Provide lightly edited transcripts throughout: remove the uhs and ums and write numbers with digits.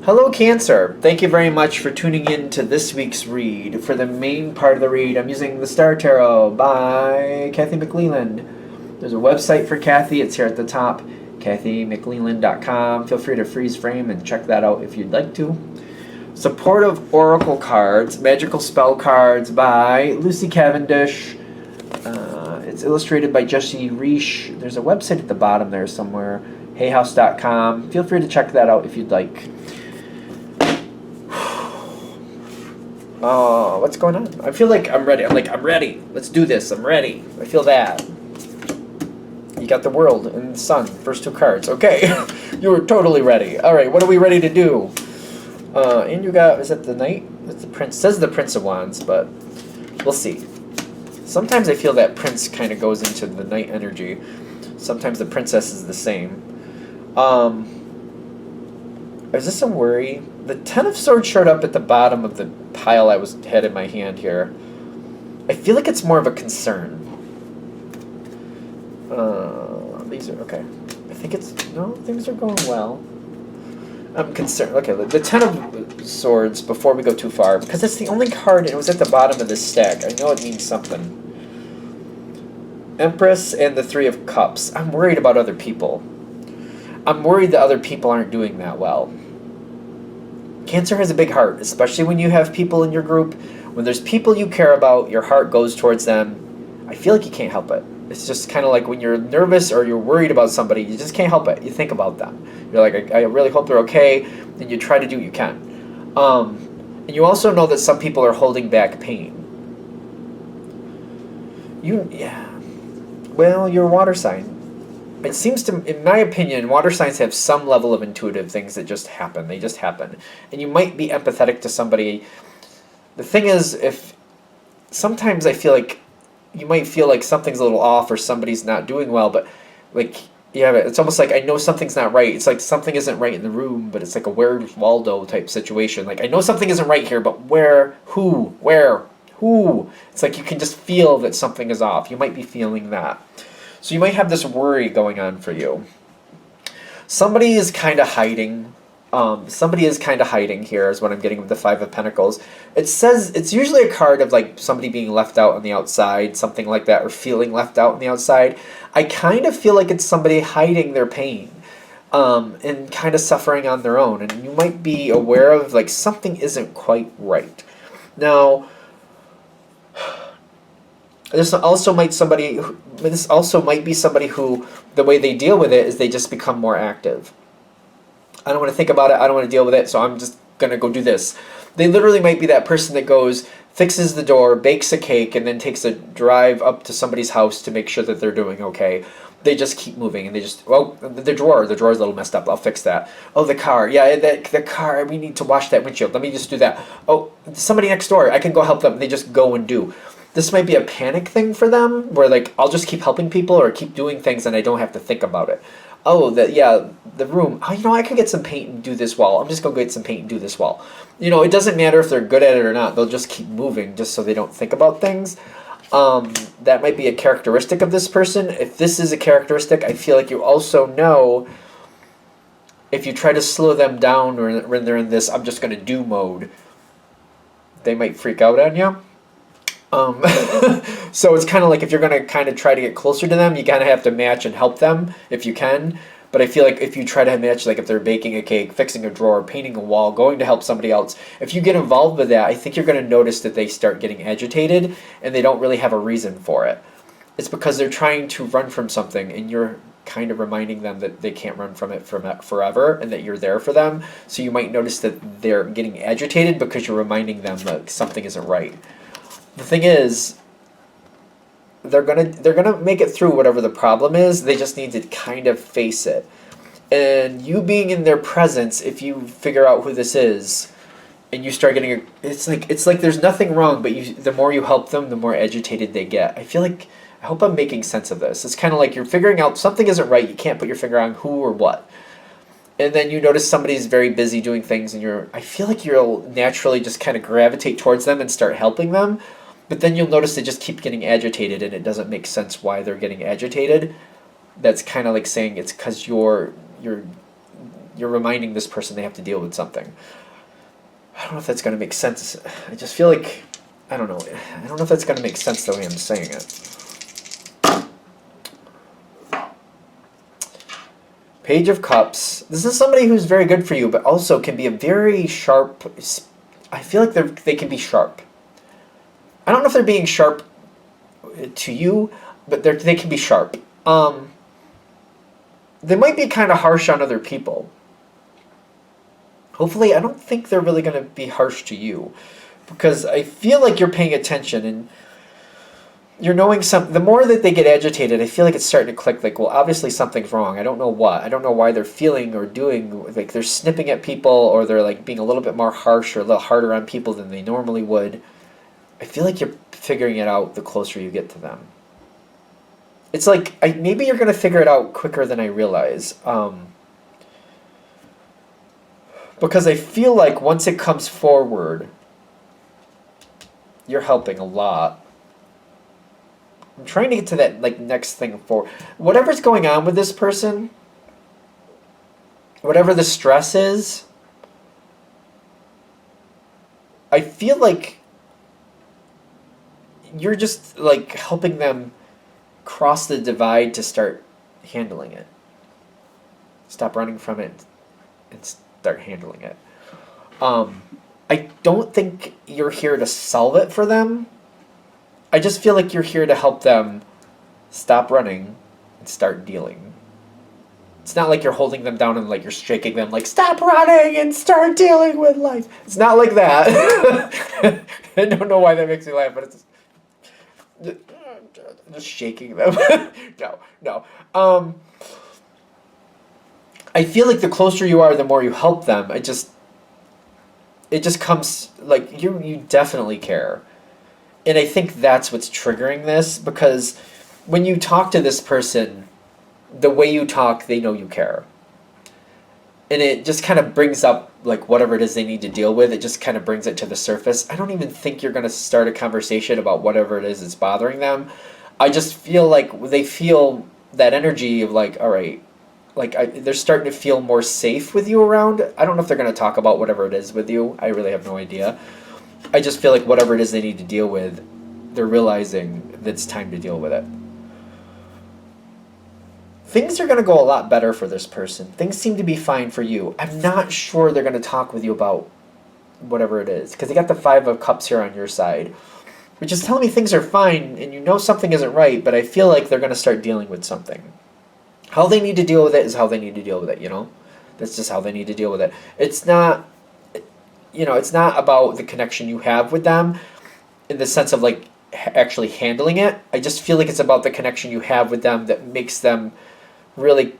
Hello, Cancer. Thank you very much for tuning in to this week's read. For the main part of the read, I'm using the Star Tarot by Kathy McLeland. There's a website for Kathy. It's here at the top, kathymcleland.com. Feel free to freeze frame and check that out if you'd like to. Supportive Oracle cards, magical spell cards by Lucy Cavendish. It's illustrated by Jesse Reish. There's a website at the bottom there somewhere, hayhouse.com. Feel free to check that out if you'd like. Oh, what's going on? I feel like I'm ready. I'm ready. Let's do this. I'm ready. I feel that. You got the world and the sun. First two cards. Okay. You were totally ready. All right. What are we ready to do? And you got, is that the knight? That's the prince. It says the Prince of Wands, but we'll see. Sometimes I feel that prince kind of goes into the knight energy. Sometimes the princess is the same. Is this a worry? The Ten of Swords showed up at the bottom of the pile I had in my hand here. I feel like it's more of a concern. These are, okay. I think it's, no, things are going well. I'm concerned. Okay, the Ten of Swords, before we go too far, because it's the only card and it was at the bottom of this stack. I know it means something. Empress and the Three of Cups. I'm worried about other people. I'm worried that other people aren't doing that well. Cancer has a big heart, especially when you have people in your group. When there's people you care about, your heart goes towards them. I feel like you can't help it. It's just kind of like when you're nervous or you're worried about somebody, you just can't help it. You think about them. You're like, I really hope they're okay, and you try to do what you can. And you also know that some people are holding back pain. Well, you're a water sign. It seems to, in my opinion, water signs have some level of intuitive things that just happen. They just happen. And you might be empathetic to somebody. The thing is, if sometimes I feel like you might feel like something's a little off or somebody's not doing well, but like, yeah, it's almost like I know something's not right. It's like something isn't right in the room, but it's like a Where's Waldo type situation. Like, I know something isn't right here, but where, who, where, who? It's like you can just feel that something is off. You might be feeling that. So you might have this worry going on for you. Somebody is kind of hiding. Somebody is kind of hiding here is what I'm getting with the Five of Pentacles. It says, it's usually a card of like somebody being left out on the outside, something like that, or feeling left out on the outside. I kind of feel like it's somebody hiding their pain and kind of suffering on their own. And you might be aware of like something isn't quite right. Now, this also might be somebody who the way they deal with it is they just become more active. I don't want to think about it. I don't want to deal with it, so I'm just going to go do this. They literally might be that person that goes, fixes the door, bakes a cake, and then takes a drive up to somebody's house to make sure that they're doing okay. They just keep moving, and they just, oh, the drawer's a little messed up. I'll fix that. Oh, the car. Yeah, the car, we need to wash that windshield. Let me just do that. Oh, somebody next door. I can go help them. They just go and do. This might be a panic thing for them, where like, I'll just keep helping people or keep doing things and I don't have to think about it. Oh, the room. Oh, I could get some paint and do this wall. I'm just going to get some paint and do this wall. It doesn't matter if they're good at it or not. They'll just keep moving just so they don't think about things. That might be a characteristic of this person. If this is a characteristic, I feel like you also know if you try to slow them down when they're in this I'm just going to do mode, they might freak out on you. So it's kind of like if you're going to kind of try to get closer to them, you kind of have to match and help them if you can. But I feel like if you try to match, like if they're baking a cake, fixing a drawer, painting a wall, going to help somebody else, if you get involved with that, I think you're going to notice that they start getting agitated and they don't really have a reason for it. It's because they're trying to run from something and you're kind of reminding them that they can't run from it forever and that you're there for them. So you might notice that they're getting agitated because you're reminding them that something isn't right. The thing is, they're gonna make it through whatever the problem is. They just need to kind of face it. And you being in their presence, if you figure out who this is, and you start getting it's like there's nothing wrong, but the more you help them, the more agitated they get. I hope I'm making sense of this. It's kind of like you're figuring out something isn't right. You can't put your finger on who or what. And then you notice somebody's very busy doing things, and I feel like you'll naturally just kind of gravitate towards them and start helping them. But then you'll notice they just keep getting agitated, and it doesn't make sense why they're getting agitated. That's kind of like saying it's because you're you're reminding this person they have to deal with something. I don't know if that's going to make sense. I just feel like, I don't know. I don't know if that's going to make sense the way I'm saying it. Page of Cups. This is somebody who's very good for you, but also can be a very sharp. I feel like they can be sharp. I don't know if they're being sharp to you, but they can be sharp. They might be kind of harsh on other people. Hopefully, I don't think they're really going to be harsh to you, because I feel like you're paying attention and you're knowing some. The more that they get agitated, I feel like it's starting to click. Like, well, obviously something's wrong. I don't know what. I don't know why they're feeling or doing. Like, they're snipping at people, or they're like being a little bit more harsh or a little harder on people than they normally would. I feel like you're figuring it out the closer you get to them. It's like maybe you're going to figure it out quicker than I realize. Because I feel like once it comes forward, you're helping a lot. I'm trying to get to that next thing forward. Whatever's going on with this person, whatever the stress is, I feel like you're just helping them cross the divide to start handling it. Stop running from it and start handling it. I don't think you're here to solve it for them. I just feel like you're here to help them stop running and start dealing. It's not like you're holding them down and you're shaking them stop running and start dealing with life. It's not like that. I don't know why that makes me laugh, but it's just shaking them. No. I feel like the closer you are, the more you help them. It just comes you definitely care. And I think that's what's triggering this, because when you talk to this person, the way you talk, they know you care. And it just kind of brings up whatever it is they need to deal with. It just kind of brings it to the surface. I don't even think you're going to start a conversation about whatever it is that's bothering them. I just feel like they feel that energy of all right, they're starting to feel more safe with you around. I don't know if they're going to talk about whatever it is with you. I really have no idea. I just feel like whatever it is they need to deal with, they're realizing that it's time to deal with it. Things are going to go a lot better for this person. Things seem to be fine for you. I'm not sure they're going to talk with you about whatever it is, because you got the Five of Cups here on your side, which is telling me things are fine and you know something isn't right, but I feel like they're going to start dealing with something. How they need to deal with it is how they need to deal with it, That's just how they need to deal with it. It's not, it's not about the connection you have with them in the sense of actually handling it. I just feel like it's about the connection you have with them that makes them really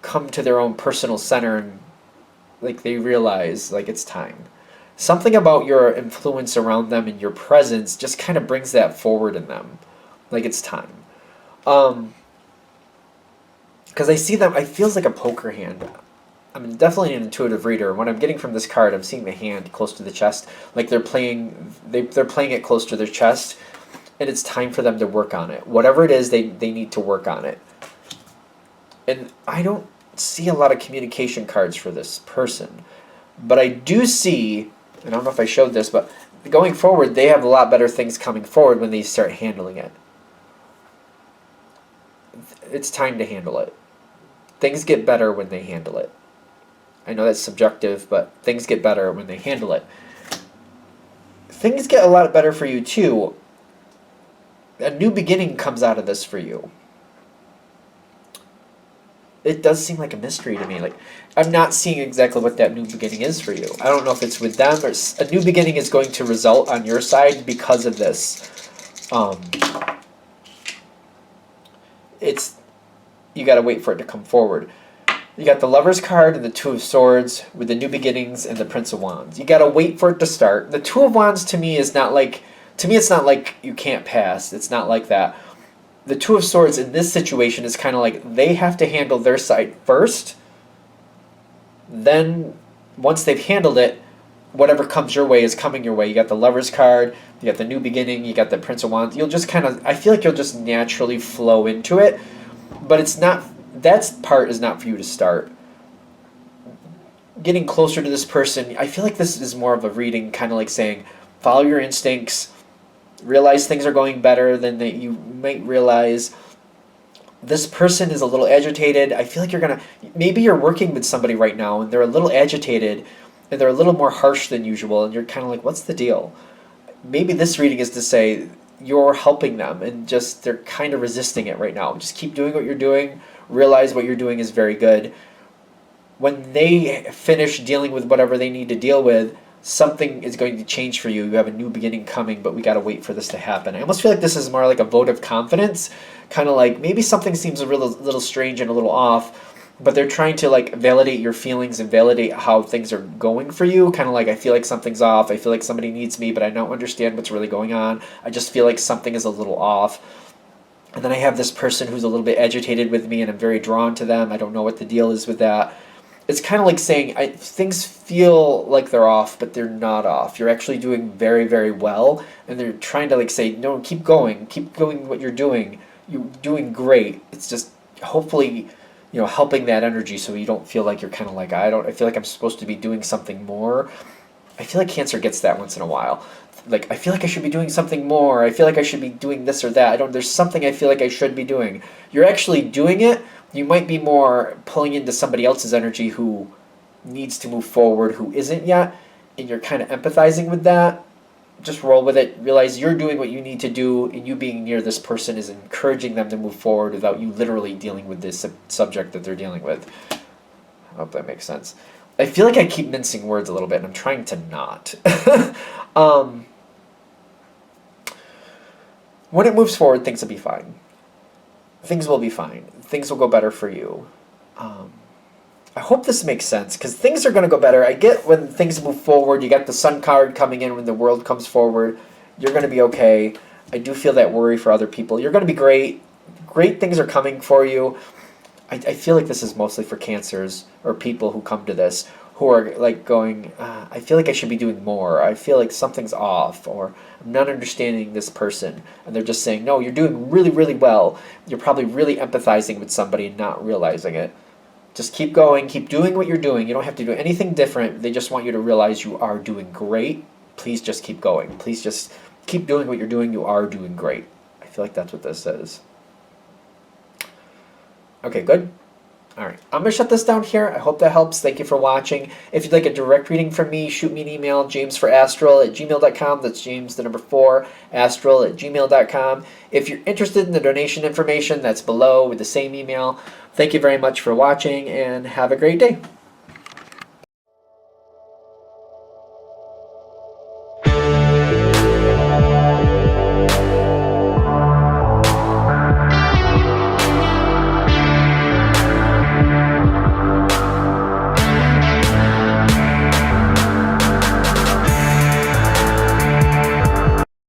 come to their own personal center and they realize it's time. Something about your influence around them and your presence just kind of brings that forward in them. It's time. Because I see them, it feels like a poker hand. I'm definitely an intuitive reader. What I'm getting from this card, I'm seeing the hand close to the chest. They're playing it close to their chest, and it's time for them to work on it. Whatever it is, they need to work on it. And I don't see a lot of communication cards for this person. But I do see, and I don't know if I showed this, but going forward, they have a lot better things coming forward when they start handling it. It's time to handle it. Things get better when they handle it. I know that's subjective, but things get better when they handle it. Things get a lot better for you, too. A new beginning comes out of this for you. It does seem like a mystery to me. I'm not seeing exactly what that new beginning is for you. I don't know if it's with them, or a new beginning is going to result on your side because of this. You got to wait for it to come forward. You got the Lover's card and the Two of Swords with the New Beginnings and the Prince of Wands. You got to wait for it to start. The Two of Wands to me is not it's not like you can't pass. It's not like that. The Two of Swords in this situation is kind of they have to handle their side first. Then, once they've handled it, whatever comes your way is coming your way. You got the Lover's card, you got the New Beginning, you got the Prince of Wands. You'll just I feel like you'll just naturally flow into it. But it's not, that part is not for you to start. getting closer to this person. I feel like this is more of a reading, kind of like saying, follow your instincts, realize things are going better than that you might realize. This person is a little agitated. I feel like maybe you're working with somebody right now and they're a little agitated and they're a little more harsh than usual, and you're kind of like, what's the deal? Maybe this reading is to say you're helping them and just they're kind of resisting it right now. Just keep doing what you're doing. Realize what you're doing is very good. When they finish dealing with whatever they need to deal with, something is going to change for you. You have a new beginning coming, but we got to wait for this to happen. I almost feel like this is more like a vote of confidence, kind of like maybe something seems a little strange and a little off, but they're trying to like validate your feelings and validate how things are going for you. Kind of like, I feel like something's off. I feel like somebody needs me, but I don't understand what's really going on. I just feel like something is a little off. And then I have this person who's a little bit agitated with me and I'm very drawn to them. I don't know what the deal is with that. It's kind of like saying things feel like they're off, but they're not off. You're actually doing very, very well. And they're trying to like say, no, keep going what you're doing. You're doing great. It's just hopefully, helping that energy so you don't feel like you're kind of like, I feel like I'm supposed to be doing something more. I feel like Cancer gets that once in a while. Like, I feel like I should be doing something more. I feel like I should be doing this or that. There's something I feel like I should be doing. You're actually doing it. You might be more pulling into somebody else's energy who needs to move forward, who isn't yet, and you're kind of empathizing with that. Just roll with it. Realize you're doing what you need to do, and you being near this person is encouraging them to move forward without you literally dealing with this subject that they're dealing with. I hope that makes sense. I feel like I keep mincing words a little bit, and I'm trying to not. When it moves forward, things will be fine. Things will be fine. Things will go better for you. I hope this makes sense, because things are going to go better. I get when things move forward, you got the Sun card coming in when the world comes forward. You're going to be okay. I do feel that worry for other people. You're going to be great. Great things are coming for you. I feel like this is mostly for Cancers or people who come to this who are like going, I feel like I should be doing more. I feel like something's off, or I'm not understanding this person. And they're just saying, no, you're doing really, really well. You're probably really empathizing with somebody and not realizing it. Just keep going. Keep doing what you're doing. You don't have to do anything different. They just want you to realize you are doing great. Please just keep going. Please just keep doing what you're doing. You are doing great. I feel like that's what this says. Okay, good. All right, I'm going to shut this down here. I hope that helps. Thank you for watching. If you'd like a direct reading from me, shoot me an email, jamesforastral@gmail.com. That's James, the number 4, astral@gmail.com. If you're interested in the donation information, that's below with the same email. Thank you very much for watching, and have a great day.